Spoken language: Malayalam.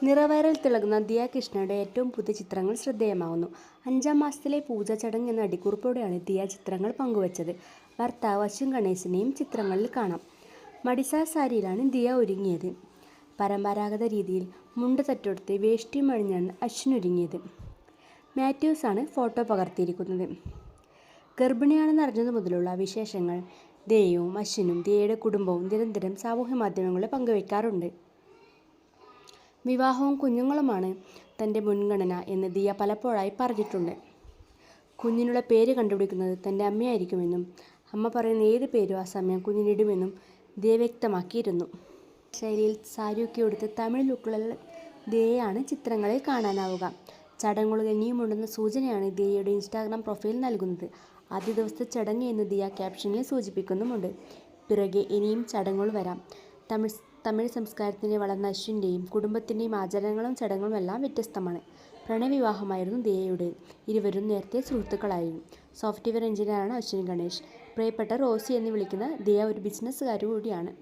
നിറവയറിൽ തിളങ്ങുന്ന ദിയ കൃഷ്ണയുടെ ഏറ്റവും പുതിയ ചിത്രങ്ങൾ ശ്രദ്ധേയമാകുന്നു. 5ാം മാസത്തിലെ പൂജാ ചടങ്ങ് എന്ന അടിക്കുറിപ്പോടെയാണ് ദിയ ചിത്രങ്ങൾ പങ്കുവച്ചത്. ഭർത്താവ് അശ്വിൻ ഗണേശിനെയും ചിത്രങ്ങളിൽ കാണാം. മടിസാർ സാരിയിലാണ് ദിയ ഒരുങ്ങിയത്. പരമ്പരാഗത രീതിയിൽ മുണ്ട് തട്ടുടുത്ത് വേഷ്ടിയും അണിഞ്ഞാണ് അശ്വിൻ ഒരുങ്ങിയത്. മാത്യൂസാണ് ഫോട്ടോ പകർത്തിയിരിക്കുന്നത്. ഗർഭിണിയാണെന്ന് അറിഞ്ഞതു മുതലുള്ള വിശേഷങ്ങൾ ദിയയും അശ്വിനും ദിയയുടെ കുടുംബവും നിരന്തരം സാമൂഹ്യ മാധ്യമങ്ങളിൽ പങ്കുവയ്ക്കാറുണ്ട്. വിവാഹവും കുഞ്ഞുങ്ങളുമാണ് തൻ്റെ മുൻഗണന എന്ന് ദിയ പലപ്പോഴായി പറഞ്ഞിട്ടുണ്ട്. കുഞ്ഞിനുള്ള പേര് കണ്ടുപിടിക്കുന്നത് തൻ്റെ അമ്മയായിരിക്കുമെന്നും അമ്മ പറയുന്ന ഏത് പേരും ആ സമയം കുഞ്ഞിനിടുമെന്നും ദിയ വ്യക്തമാക്കിയിരുന്നു. ശൈലിയിൽ സാരിയൊക്കെ ഉടുത്ത് തമിഴ് ലുക്കുള്ള ദിയയാണ് ചിത്രങ്ങളിൽ കാണാനാവുക. ചടങ്ങുകൾ ഇനിയുമുണ്ടെന്ന സൂചനയാണ് ദിയയുടെ ഇൻസ്റ്റാഗ്രാം പ്രൊഫൈൽ നൽകുന്നത്. ആദ്യ ദിവസത്തെ ചടങ്ങ് എന്ന് ദിയ ക്യാപ്ഷനിൽ സൂചിപ്പിക്കുന്നുമുണ്ട്. പിറകെ ഇനിയും ചടങ്ങുകൾ വരാം. തമിഴ് സംസ്കാരത്തിൻ്റെ വളർന്ന അശ്വിൻ്റെയും കുടുംബത്തിൻ്റെയും ആചാരങ്ങളും ചടങ്ങുകളും എല്ലാം വ്യത്യസ്തമാണ്. പ്രണയവിവാഹമായിരുന്നു ദിയയുടേത്. ഇരുവരും നേരത്തെ സുഹൃത്തുക്കളായിരുന്നു. സോഫ്റ്റ്വെയർ എഞ്ചിനീയറാണ് അശ്വിൻ ഗണേശ്. പ്രിയപ്പെട്ട റോസി എന്ന് വിളിക്കുന്ന ദിയ ഒരു ബിസിനസ്സുകാരി കൂടിയാണ്.